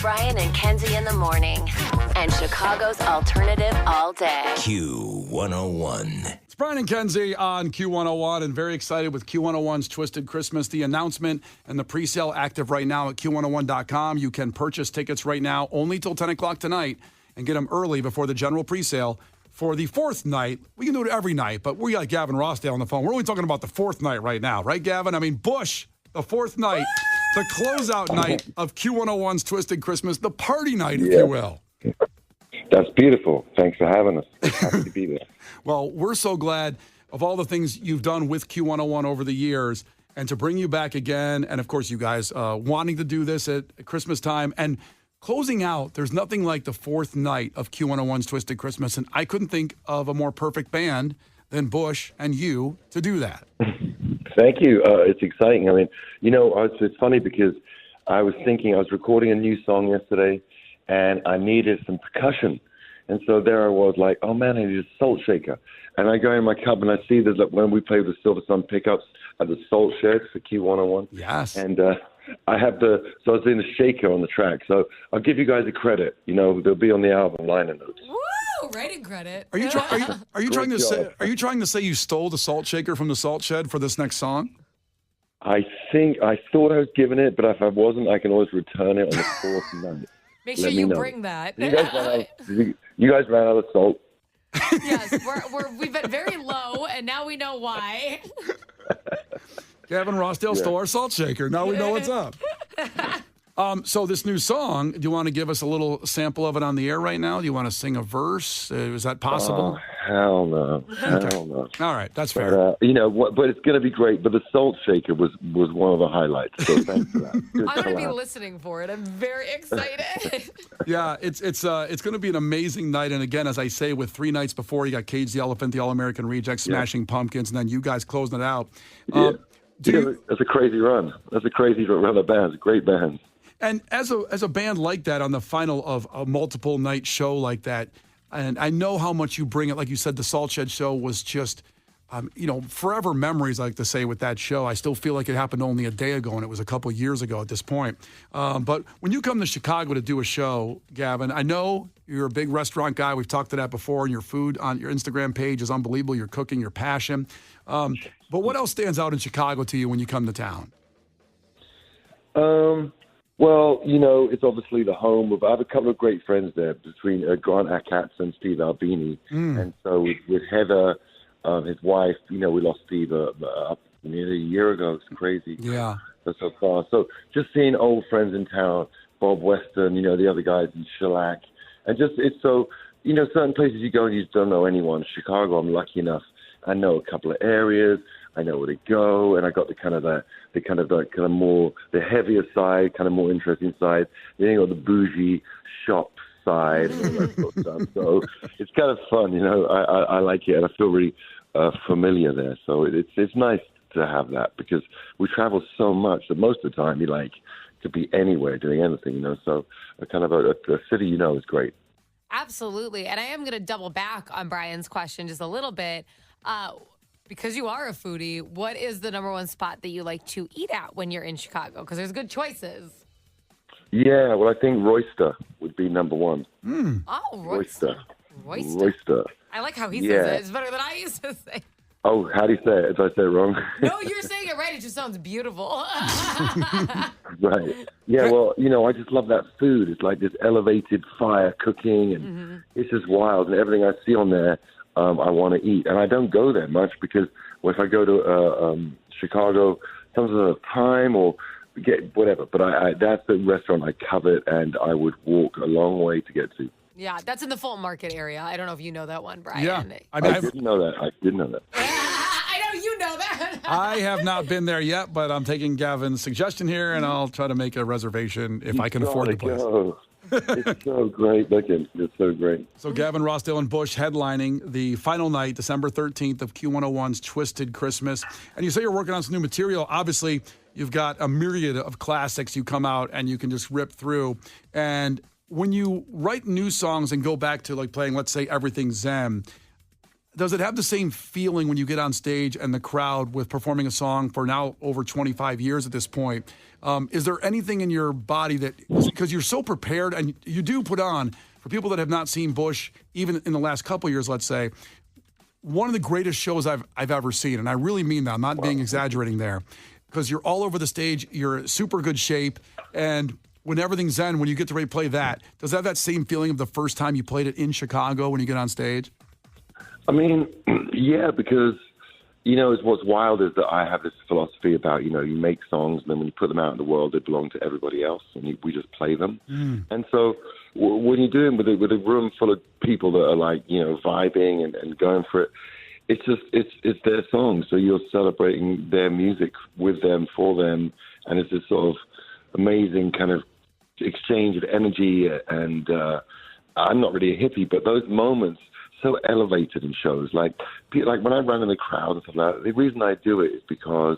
Brian and Kenzie in the morning. And Chicago's alternative all day. Q101. It's Brian and Kenzie on Q101, and very excited with Q101's Twisted Christmas. The announcement and the pre-sale active right now at Q101.com. You can purchase tickets right now only till 10 o'clock tonight and get them early before the general pre-sale. For the fourth night, we can do it every night, but we got Gavin Rossdale on the phone. We're only talking about the fourth night right now, right, Gavin? I mean, Bush, the fourth night, the closeout night of Q101's Twisted Christmas, the party night, if you will. That's beautiful. Thanks for having us. Happy to be there. Well, we're so glad of all the things you've done with Q101 over the years, and to bring you back again, and of course you guys wanting to do this at Christmas time, and closing out, there's nothing like the fourth night of Q101's Twisted Christmas, and I couldn't think of a more perfect band than Bush and you to do that. Thank you. It's exciting. I mean, it's funny because I was recording a new song yesterday, and I needed some percussion. And so there I was like, oh, man, I need a salt shaker. And I go in my cupboard, and I see that when we play with the Silver Sun pickups at the Salt Shed for Q101. Yes. And I was in the shaker on the track. So I'll give you guys a credit. They'll be on the album liner notes. Woo! Writing credit. Are you trying to say you stole the salt shaker from the Salt Shed for this next song? I thought I was giving it, but if I wasn't, I can always return it on the fourth night. Make sure you bring that. You guys ran out of salt. Yes, we've been very low, and now we know why. Gavin Rossdale stole our salt shaker. Now we know what's up. So this new song, do you want to give us a little sample of it on the air right now? Do you want to sing a verse? Is that possible? Hell no. Hell no. All right, that's fair. But it's going to be great. But the salt shaker was one of the highlights. So thanks for that. I'm going to be listening for it. I'm very excited. Yeah, it's going to be an amazing night. And again, as I say, with 3 nights before, you got Cage the Elephant, the All-American Rejects, Smashing Pumpkins, and then you guys closing it out. That's a crazy run. That's a crazy run of bands. Great bands. And as a band like that, on the final of a multiple night show like that, and I know how much you bring it. Like you said, the Salt Shed show was just, forever memories, I like to say, with that show. I still feel like it happened only a day ago, and it was a couple years ago at this point. But when you come to Chicago to do a show, Gavin, I know you're a big restaurant guy. We've talked to that before, and your food on your Instagram page is unbelievable. Your cooking, your passion. But what else stands out in Chicago to you when you come to town? Well, it's obviously the home of. I have a couple of great friends there between Grant Achatz and Steve Albini, and so with Heather, his wife, we lost Steve up nearly a year ago. It's crazy. Yeah, that's so far. So just seeing old friends in town, Bob Weston, the other guys in Shellac, and just it's so certain places you go and you just don't know anyone. Chicago, I'm lucky enough. I know a couple of areas. I know where to go, and I got the more the heavier side, kind of more interesting side. Then you got the bougie shop side, and all that sort of stuff. So it's kind of fun, I like it, and I feel really familiar there. So it's nice to have that because we travel so much that most of the time you could be anywhere doing anything, So a kind of a city is great. Absolutely, and I am going to double back on Brian's question just a little bit. Because you are a foodie, what is the number one spot that you like to eat at when you're in Chicago? Because there's good choices. Yeah, well, I think Royster would be number one. Oh, Royster. Royster. I like how he says it. It's better than I used to say. Oh, how do you say it? Did I say it wrong? No, you're saying it right. It just sounds beautiful. Right. Yeah, well, I just love that food. It's like this elevated fire cooking, and it's just wild. And everything I see on there, I want to eat. And I don't go there much because if I go to Chicago, sometimes I don't have time or get whatever. But that's the restaurant I covet, and I would walk a long way to get to. Yeah, that's in the Fulton Market area. I don't know if you know that one, Brian. Yeah. I didn't know that. I know you know that. I have not been there yet, but I'm taking Gavin's suggestion here, and I'll try to make a reservation if I can afford the place. It's so great looking. It's so great. So Gavin Rossdale and Bush headlining the final night, December 13th of Q101's Twisted Christmas. And you say you're working on some new material. Obviously, you've got a myriad of classics you come out and you can just rip through. And when you write new songs and go back to playing, let's say, Everything Zen, does it have the same feeling when you get on stage and the crowd with performing a song for now over 25 years at this point? Is there anything in your body that, because you're so prepared and you do put on, for people that have not seen Bush, even in the last couple of years, let's say, one of the greatest shows I've ever seen. And I really mean that. I'm not being exaggerating there. Because you're all over the stage, you're in super good shape, and when everything's done, when you get to ready to play that, does it have that same feeling of the first time you played it in Chicago when you get on stage? I mean, yeah, because, what's wild is that I have this philosophy about, you make songs, and then when you put them out in the world, they belong to everybody else, and we just play them. And so when you're doing with a room full of people that are like, vibing and going for it, it's just, it's their song. So you're celebrating their music with them, for them, and it's this sort of amazing kind of exchange of energy. And I'm not really a hippie, but those moments so elevated in shows. Like when I run in the crowd and stuff like that, the reason I do it is because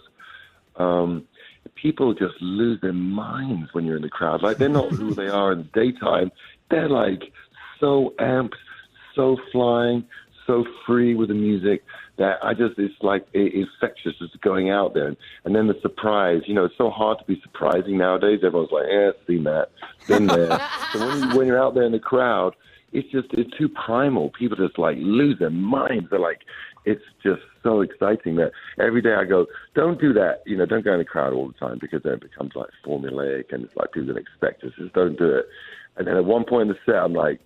people just lose their minds when you're in the crowd. Like, they're not who they are in the daytime. They're like so amped, so flying, so free with the music that it's like infectious just going out there. And then the surprise, it's so hard to be surprising nowadays. Everyone's like, seen that, been there. So when you're out there in the crowd, it's too primal. People just like lose their minds. They're like, it's just so exciting that every day I go, don't do that. Don't go in the crowd all the time, because then it becomes like formulaic and it's like people don't expect us. Just don't do it. And then at one point in the set, I'm like,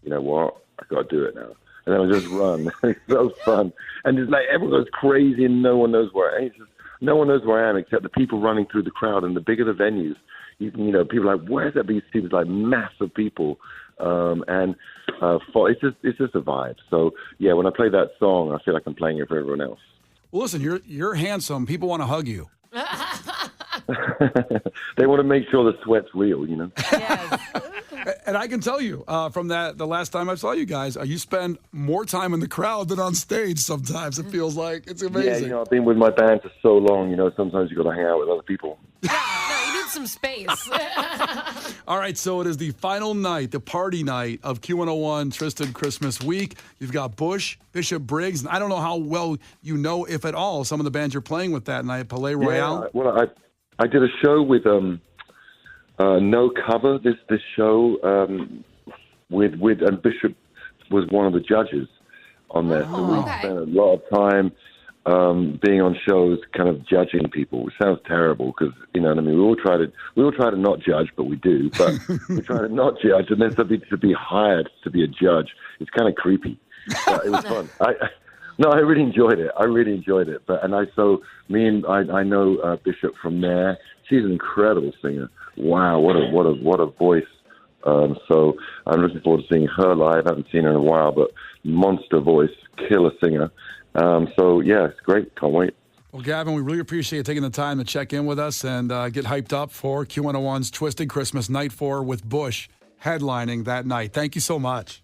you know what? I got to do it now. And then I just run. It's so fun. And it's like everyone goes crazy and no one knows where I am. No one knows where I am except the people running through the crowd. And the bigger the venues, people are like, where's that? These people, like massive people. It's just a vibe. So yeah, when I play that song, I feel like I'm playing it for everyone else. Well, listen, you're handsome. People want to hug you. They want to make sure the sweat's real, Yes. And I can tell you from the last time I saw you guys, you spend more time in the crowd than on stage sometimes. It feels like. It's amazing. Yeah, I've been with my band for so long, sometimes you got to hang out with other people. Yeah, no, you need some space. All right, so it is the final night, the party night of Q101 Twisted Christmas Week. You've got Bush, Bishop Briggs, and I don't know how well you know, if at all, some of the bands you're playing with that night, Palais Royale. Yeah, well, I did a show with No Cover, this show with and Bishop was one of the judges on there. So we spent a lot of time being on shows, kind of judging people, which sounds terrible because we all try to not judge, but we do. But we try to not judge, and then to be hired to be a judge, it's kind of creepy. But it was fun. I really enjoyed it. But I know Bishop from there. She's an incredible singer. Wow, what a voice. So I'm looking forward to seeing her live. I haven't seen her in a while, but monster voice, killer singer. So, yeah, it's great. Can't wait. Well, Gavin, we really appreciate you taking the time to check in with us and get hyped up for Q101's Twisted Christmas Night 4 with Bush headlining that night. Thank you so much.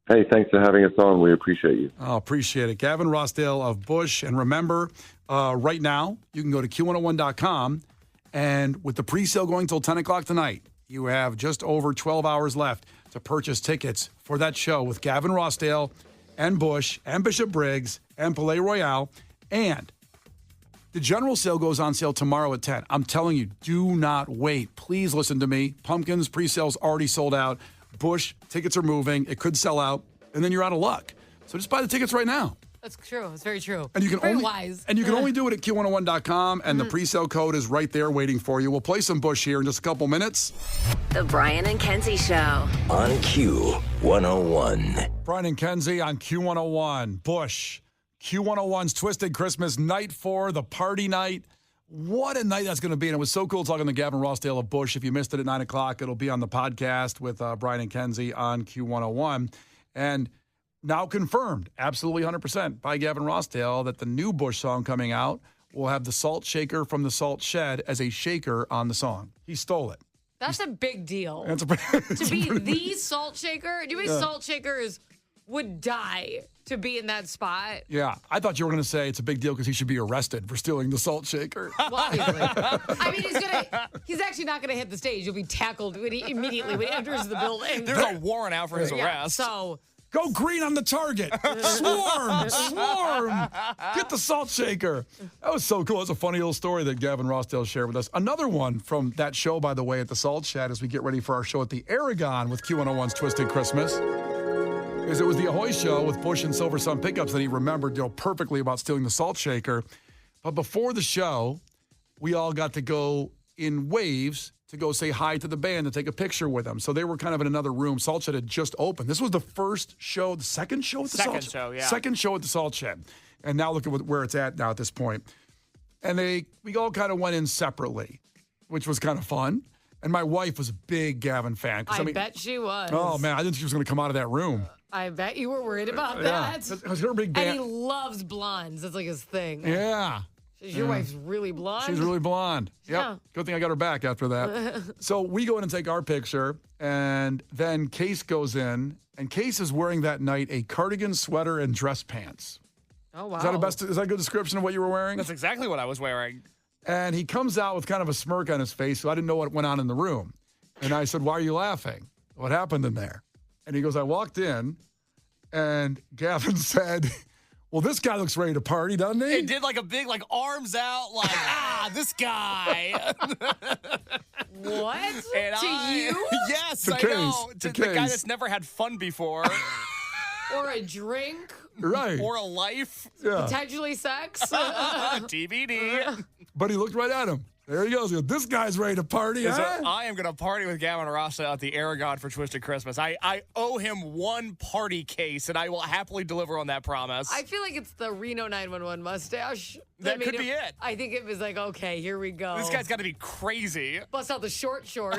Hey, thanks for having us on. We appreciate you. Oh, appreciate it. Gavin Rossdale of Bush. And remember, right now, you can go to Q101.com, and with the pre-sale going till 10 o'clock tonight, you have just over 12 hours left to purchase tickets for that show with Gavin Rossdale and Bush and Bishop Briggs and Palais Royale. And the general sale goes on sale tomorrow at 10. I'm telling you, do not wait. Please listen to me. Pumpkins pre-sale's already sold out. Bush, tickets are moving. It could sell out, and then you're out of luck. So just buy the tickets right now. That's true. It's very true. And you can very only, wise. And you can only do it at Q101.com, and the pre-sale code is right there waiting for you. We'll play some Bush here in just a couple minutes. The Brian and Kenzie Show. On Q101. Brian and Kenzie on Q101. Bush. Q101's Twisted Christmas Night 4, the party night. What a night that's going to be. And it was so cool talking to Gavin Rossdale of Bush. If you missed it at 9 o'clock, it'll be on the podcast with Brian and Kenzie on Q101. And now confirmed, absolutely 100% by Gavin Rossdale, that the new Bush song coming out will have the salt shaker from the Salt Shed as a shaker on the song. He stole it. That's a big deal. That's to be the salt shaker? Do you think salt shakers would die to be in that spot? Yeah. I thought you were going to say it's a big deal because he should be arrested for stealing the salt shaker. Well, obviously. I mean, he's actually not going to hit the stage. He'll be tackled immediately when he enters the building. There's a warrant out for his arrest. So Go green on the target. Swarm. Get the salt shaker. That was so cool. It was a funny little story that Gavin Rossdale shared with us. Another one from that show, by the way, at the Salt Shed as we get ready for our show at the Aragon with Q101's Twisted Christmas. Because it was the Ahoy show with Bush and Silver Sun Pickups that he remembered perfectly about stealing the salt shaker. But before the show, we all got to go in waves to go say hi to the band and take a picture with them. So they were kind of in another room. Salt Shed had just opened. This was the first show, the second show at the Salt Shed? Second show, yeah. Second show at the Salt Shed. And now look at where it's at now at this point. And we all kind of went in separately, which was kind of fun. And my wife was a big Gavin fan. I bet she was. Oh, man, I didn't think she was going to come out of that room. I bet you were worried about that. Because her big And he loves blondes. That's like his thing. Yeah. Your wife's really blonde? She's really blonde. Yep. Yeah. Good thing I got her back after that. So we go in and take our picture, and then Case goes in, and Case is wearing that night a cardigan, sweater, and dress pants. Oh, wow. Is that a good description of what you were wearing? That's exactly what I was wearing. And he comes out with kind of a smirk on his face, so I didn't know what went on in the room. And I said, "Why are you laughing? What happened in there?" And he goes, "I walked in, and Gavin said, 'Well, this guy looks ready to party, doesn't he?'" It did like a big, arms out, this guy. What? And to you? Yes, To I Case. know. To The guy Case. that's never had fun before. Or a drink? Right. Or a life. Yeah. Potentially sex? TBD. But he looked right at him. There he goes. He goes, "This guy's ready to party, So huh?" I am going to party with Gavin Rossdale at the Aragon for Twisted Christmas. I owe him one party case, and I will happily deliver on that promise. I feel like it's the Reno 911 mustache. That could be it. I think it was like, okay, here we go. This guy's got to be crazy. Bust out the short shorts.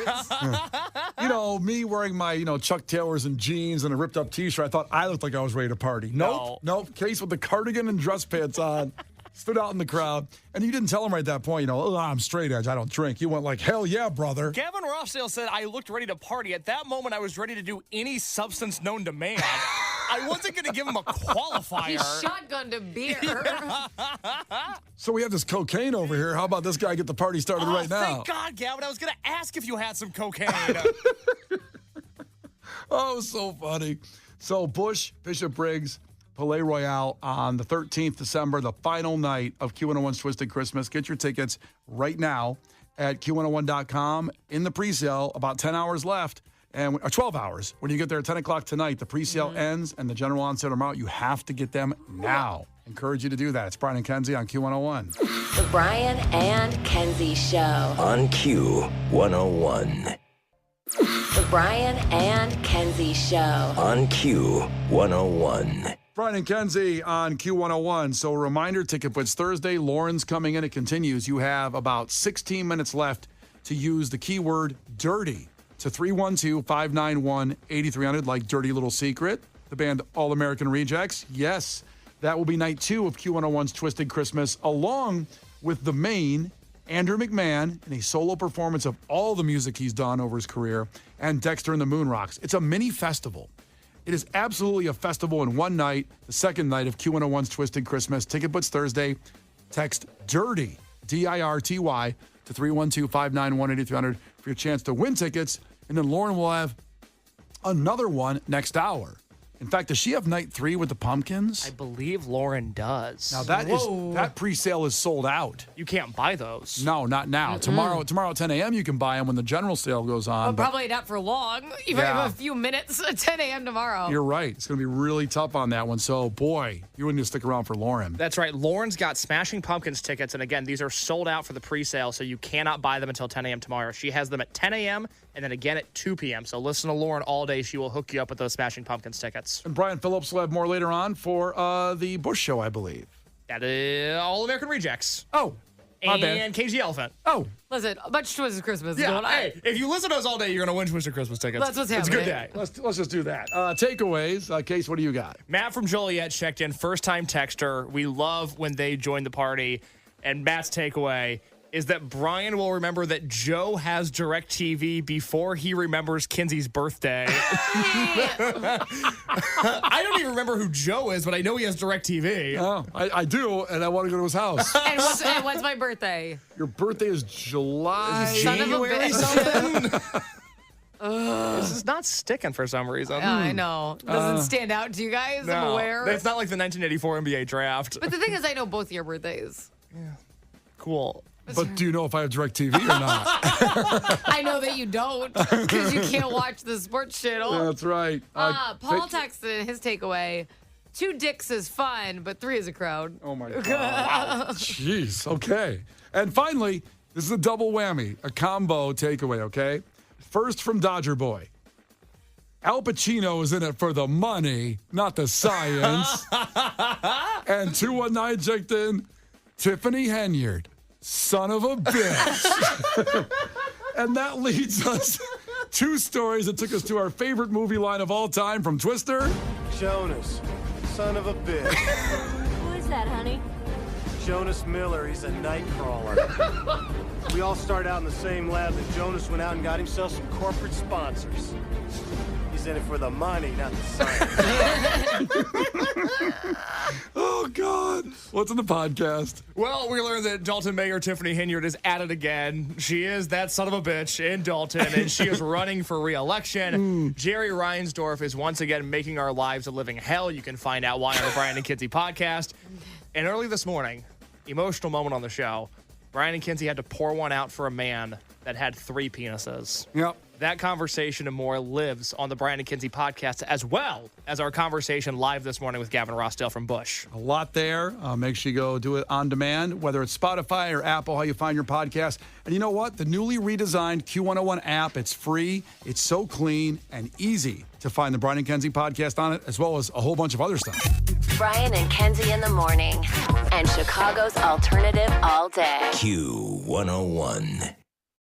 Me wearing my, Chuck Taylors and jeans and a ripped up T-shirt. I thought I looked like I was ready to party. Nope. Case with the cardigan and dress pants on. Stood out in the crowd. And you didn't tell him right at that point, "Oh, I'm straight edge. I don't drink." You went like, "Hell yeah, brother." Gavin Rossdale said I looked ready to party. At that moment, I was ready to do any substance known to man. I wasn't going to give him a qualifier. He shotgunned a beer. So we have this cocaine over here. How about this guy get the party started right now? Thank God, Gavin. I was going to ask if you had some cocaine. Oh, it was so funny. So Bush, Bishop Briggs, Palais Royale on the 13th December, the final night of Q101's Twisted Christmas. Get your tickets right now at Q101.com in the presale. About 10 hours left, and 12 hours. When you get there at 10 o'clock tonight, the presale ends and the general on sale tomorrow. You have to get them now. Encourage you to do that. It's Brian and Kenzie on Q101. The Brian and Kenzie Show. On Q101. The Brian and Kenzie Show. On Q101. Brian and Kenzie on Q101. So, reminder, Ticket Blitz Thursday. Lauren's coming in. It continues. You have about 16 minutes left to use the keyword dirty to 312-591-8300, like Dirty Little Secret, the band All American Rejects. Yes, that will be night 2 of Q101's Twisted Christmas, along with the main Andrew McMahon in a solo performance of all the music he's done over his career, and Dexter and the Moon Rocks. It's a mini festival. It is absolutely a festival in one night, the second night of Q101's Twisted Christmas. Ticket Blitz Thursday. Text DIRTY, DIRTY, to 312-591-8300 for your chance to win tickets. And then Lauren will have another one next hour. In fact, does she have night 3 with the Pumpkins? I believe Lauren does. Now that pre-sale is sold out. You can't buy those. No, not now. Tomorrow at 10 a.m. you can buy them when the general sale goes on. Well, probably not for long. You might have a few minutes at 10 a.m. tomorrow. You're right. It's going to be really tough on that one. So, boy, you wouldn't need to stick around for Lauren. That's right. Lauren's got Smashing Pumpkins tickets. And again, these are sold out for the pre-sale, so you cannot buy them until 10 a.m. tomorrow. She has them at 10 a.m. and then again at 2 p.m. So listen to Lauren all day. She will hook you up with those Smashing Pumpkins tickets. And Brian Phillips will have more later on for the Bush show, I believe. That is All American Rejects. Oh, my bad. And KG Elephant. Oh. Listen, a bunch of Twisted Christmas is Yeah, going on. hey, if you listen to us all day, you're going to win Twisted Christmas tickets. That's what's It's a good happening. day. Let's just do that. Takeaways. Case, what do you got? Matt from Joliet checked in, first-time texter. We love when they join the party. And Matt's takeaway is that Brian will remember that Joe has DirecTV before he remembers Kenzie's birthday. I don't even remember who Joe is, but I know he has DirecTV. Oh, I do, and I want to go to his house. And when's my birthday? Your birthday is July. Son of a January bitch. something? Is This is not sticking for some reason. I know. Doesn't stand out to you guys. I'm No, aware. it's not like the 1984 NBA draft. But the thing is, I know both your birthdays. Cool. But do you know if I have DirecTV or not? I know that you don't because you can't watch the sports channel. That's right. Paul texted his takeaway. 2 dicks is fun, but 3 is a crowd. Oh, my God. Wow. Jeez. Okay. And finally, this is a double whammy, a combo takeaway, okay? First from Dodger Boy. Al Pacino is in it for the money, not the science. And 219 checked in, Tiffany Henyard, son of a bitch. And that leads us 2 stories that took us to our favorite movie line of all time from Twister. Jonas, son of a bitch. Who is that, honey? Jonas Miller, he's a night crawler. We all started out in the same lab, but Jonas went out and got himself some corporate sponsors. He's in it for the money, not the science. Oh, God. What's in the podcast? Well, we learned that Dalton Mayor Tiffany Henyard is at it again. She is that son of a bitch in Dalton, and she is running for re-election. Jerry Reinsdorf is once again making our lives a living hell. You can find out why on the Brian and Kenzie podcast. And early this morning, emotional moment on the show, Brian and Kenzie had to pour one out for a man that had 3 penises. Yep. That conversation and more lives on the Brian and Kenzie podcast, as well as our conversation live this morning with Gavin Rossdale from Bush. A lot there. Make sure you go do it on demand, whether it's Spotify or Apple, how you find your podcast. And you know what? The newly redesigned Q101 app, it's free. It's so clean and easy to find the Brian and Kenzie podcast on it, as well as a whole bunch of other stuff. Brian and Kenzie in the morning. And Chicago's alternative all day. Q101.